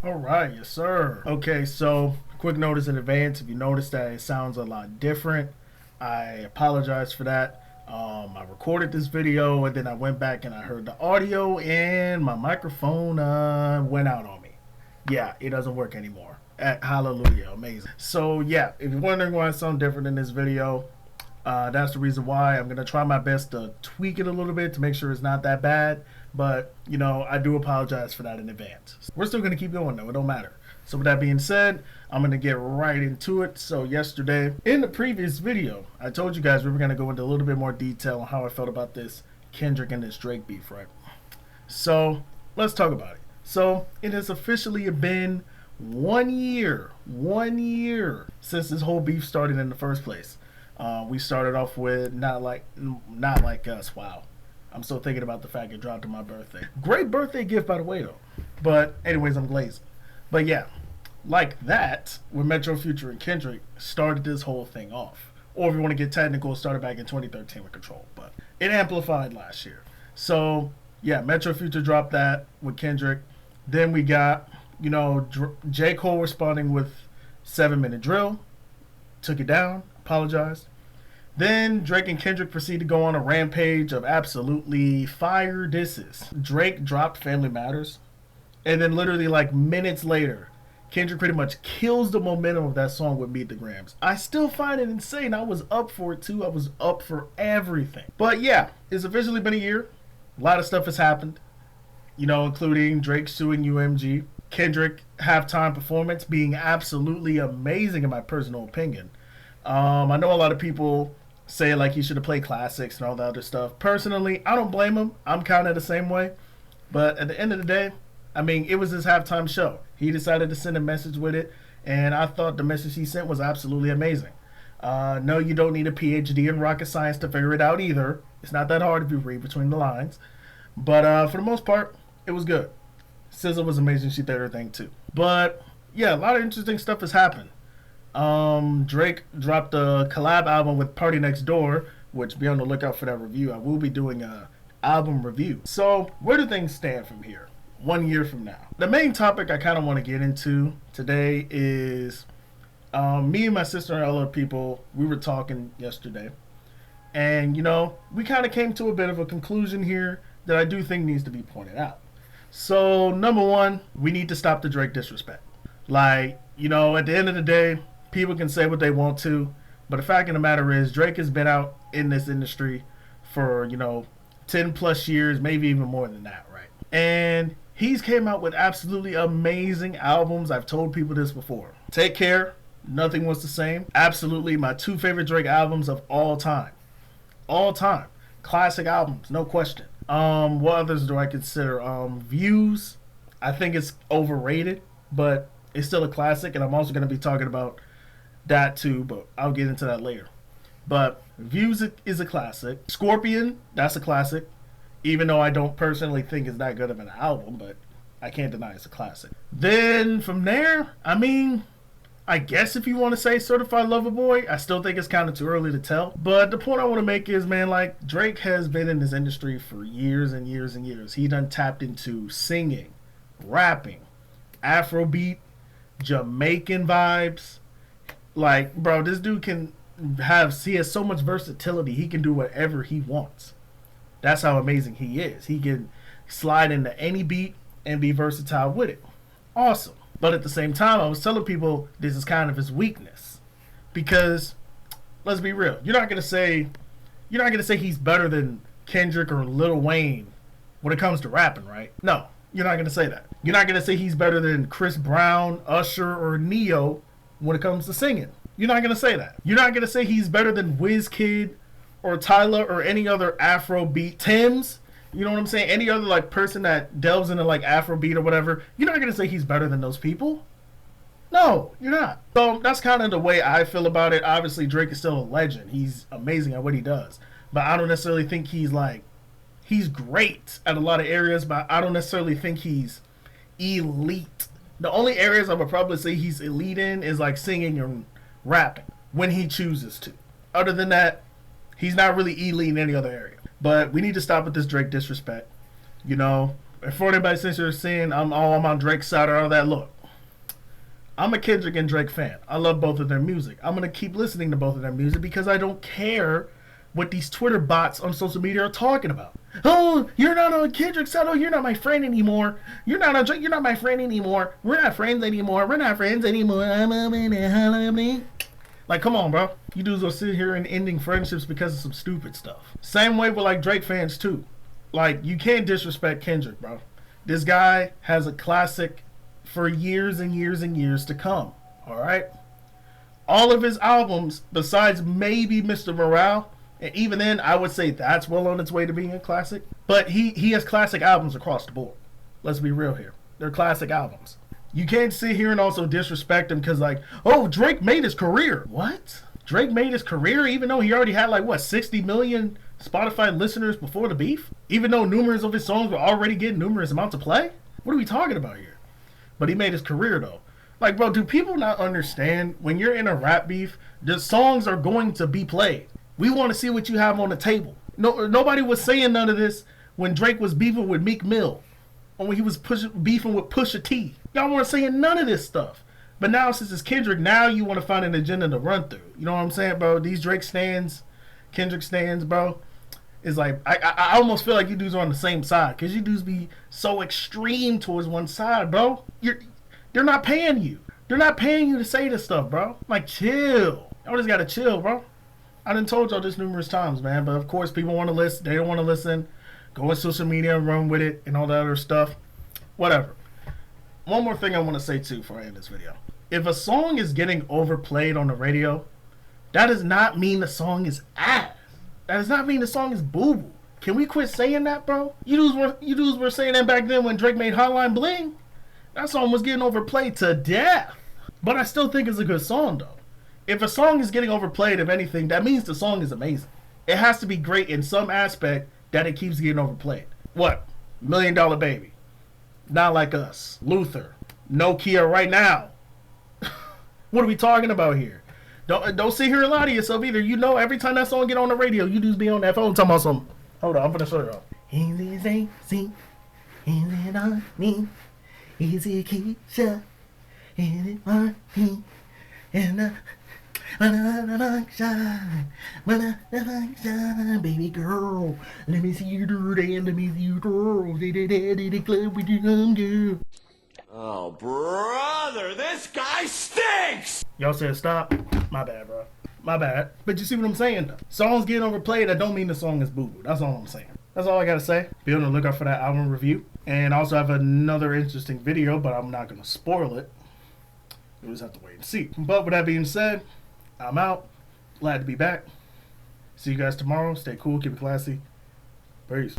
All right, yes, sir. Okay, so quick notice in advance. If you notice that it sounds a lot different, I apologize for that. I recorded this video and then I went back and I heard the audio and my microphone went out on me. Yeah, it doesn't work anymore. Hallelujah, amazing. So yeah, if you're wondering why it sounds different in this video, that's the reason why. I'm gonna try my best to tweak it a little bit to make sure it's not that bad. But I do apologize for that in advance. We're still gonna keep going though. It don't matter. So with that being said, I'm gonna get right into it. So yesterday, in the previous video, I told you guys we were gonna go into a little bit more detail on how I felt about this Kendrick and this Drake beef, right? So let's talk about it. So it has officially been 1 year since this whole beef started in the first place. We started off with not like us. Wow, I'm still thinking about the fact it dropped on my birthday. Great birthday gift, by the way, though. But anyways, I'm glazing. But yeah, like that, when Metro Future and Kendrick started this whole thing off. Or if you want to get technical, it started back in 2013 with Control, but it amplified last year. So yeah, Metro Future dropped that with Kendrick. Then we got J. Cole responding with 7 Minute Drill, took it down, apologized. Then Drake and Kendrick proceed to go on a rampage of absolutely fire disses. Drake dropped Family Matters, and then literally like minutes later, Kendrick pretty much kills the momentum of that song with Meet the Grams. I still find it insane. I was up for it too. I was up for everything. But yeah, it's officially been a year. A lot of stuff has happened, including Drake suing UMG. Kendrick halftime performance being absolutely amazing in my personal opinion. I know a lot of people say like he should have played classics and all the other stuff. Personally, I don't blame him. I'm kind of the same way. But at the end of the day, I mean, it was his halftime show. He decided to send a message with it, and I thought the message he sent was absolutely amazing. No, you don't need a PhD in rocket science to figure it out either. It's not that hard if you read between the lines. But for the most part, it was good. SZA was amazing. She did her thing too. But yeah, a lot of interesting stuff has happened. Drake dropped a collab album with Party Next Door, which be on the lookout for that review. I will be doing a album review. So where do things stand from here? 1 year from now. The main topic I kind of want to get into today is me and my sister and other people, we were talking yesterday. And, we kind of came to a bit of a conclusion here that I do think needs to be pointed out. So, number one, we need to stop the Drake disrespect. Like, at the end of the day, people can say what they want to, but the fact of the matter is Drake has been out in this industry for, 10 plus years, maybe even more than that, right? And he's came out with absolutely amazing albums. I've told people this before. Take Care, Nothing Was the Same. Absolutely my two favorite Drake albums of all time. All time. Classic albums, no question. What others do I consider? Views, I think it's overrated, but it's still a classic, and I'm also going to be talking about that too, but I'll get into that later. But Views is a classic. Scorpion, that's a classic, even though I don't personally think it's that good of an album, but I can't deny it's a classic. Then from there, I mean, I guess if you want to say Certified Lover Boy, I still think it's kind of too early to tell. But the point I want to make is, man, like, Drake has been in this industry for years and years and years. He done tapped into singing, rapping, Afrobeat, Jamaican vibes. Like, bro, this dude he has so much versatility. He can do whatever he wants. That's how amazing he is. He can slide into any beat and be versatile with it. Awesome. But at the same time, I was telling people this is kind of his weakness. Because, let's be real, you're not gonna say he's better than Kendrick or Lil Wayne when it comes to rapping, right? No, you're not gonna say that. You're not gonna say he's better than Chris Brown, Usher, or Neo when it comes to singing. You're not gonna say that. You're not gonna say he's better than Wizkid or Tyler or any other Afrobeat Tims. You know what I'm saying? Any other like person that delves into like Afrobeat or whatever, you're not gonna say he's better than those people. No, you're not. So that's kind of the way I feel about it. Obviously, Drake is still a legend. He's amazing at what he does. But I don't necessarily think he's great at a lot of areas, but I don't necessarily think he's elite. The only areas I would probably say he's elite in is like singing and rapping when he chooses to. Other than that, he's not really elite in any other area. But we need to stop with this Drake disrespect. For anybody since you're saying I'm on Drake's side or all that, look, I'm a Kendrick and Drake fan. I love both of their music. I'm gonna keep listening to both of their music because I don't care what these Twitter bots on social media are talking about. Oh, you're not on Kendrick's side. Oh, you're not my friend anymore. You're not on Drake. You're not my friend anymore. We're not friends anymore. We're not friends anymore. Like, come on, bro. You dudes will sit here and ending friendships because of some stupid stuff. Same way with like Drake fans too. Like, you can't disrespect Kendrick, bro. This guy has a classic for years and years and years to come. All right. All of his albums, besides maybe Mr. Morale, and even then, I would say that's well on its way to being a classic. But he has classic albums across the board. Let's be real here. They're classic albums. You can't sit here and also disrespect him because, like, oh, Drake made his career. What? Drake made his career even though he already had, like, what, 60 million Spotify listeners before the beef? Even though numerous of his songs were already getting numerous amounts of play? What are we talking about here? But he made his career, though. Like, bro, do people not understand when you're in a rap beef, the songs are going to be played? We want to see what you have on the table. Nobody was saying none of this when Drake was beefing with Meek Mill. Or when he was beefing with Pusha T. Y'all weren't saying none of this stuff. But now since it's Kendrick, now you want to find an agenda to run through. You know what I'm saying, bro? These Drake stands, Kendrick stands, bro. It's like, I almost feel like you dudes are on the same side. Because you dudes be so extreme towards one side, bro. They're not paying you. They're not paying you to say this stuff, bro. Like, chill. Y'all just got to chill, bro. I done told y'all this numerous times, man. But of course, people want to listen. They don't want to listen. Go on social media and run with it and all that other stuff. Whatever. One more thing I want to say, too, before I end this video. If a song is getting overplayed on the radio, that does not mean the song is ass. That does not mean the song is boo-boo. Can we quit saying that, bro? You dudes were saying that back then when Drake made Hotline Bling. That song was getting overplayed to death. But I still think it's a good song, though. If a song is getting overplayed, if anything, that means the song is amazing. It has to be great in some aspect that it keeps getting overplayed. What? $1 Million Baby. Not Like Us. Luther. Nokia Right Now. What are we talking about here? Don't sit here and lie to yourself either. You know every time that song get on the radio, you just be on that phone talking about something. Hold on, I'm gonna show y'all. Is it Stacy? Is it on me? Is it Keisha? Is it on me? And baby girl, let me see you do that, let me see you twirl, say that in the club with your girl. Oh, brother, this guy stinks! Y'all said stop? My bad, bro. My bad. But you see what I'm saying, though? Songs getting overplayed, that don't mean the song is boo-boo. That's all I'm saying. That's all I gotta say. Be on the lookout for that album review. And I also have another interesting video, but I'm not gonna spoil it. You'll just have to wait and see. But with that being said, I'm out. Glad to be back. See you guys tomorrow. Stay cool. Keep it classy. Peace.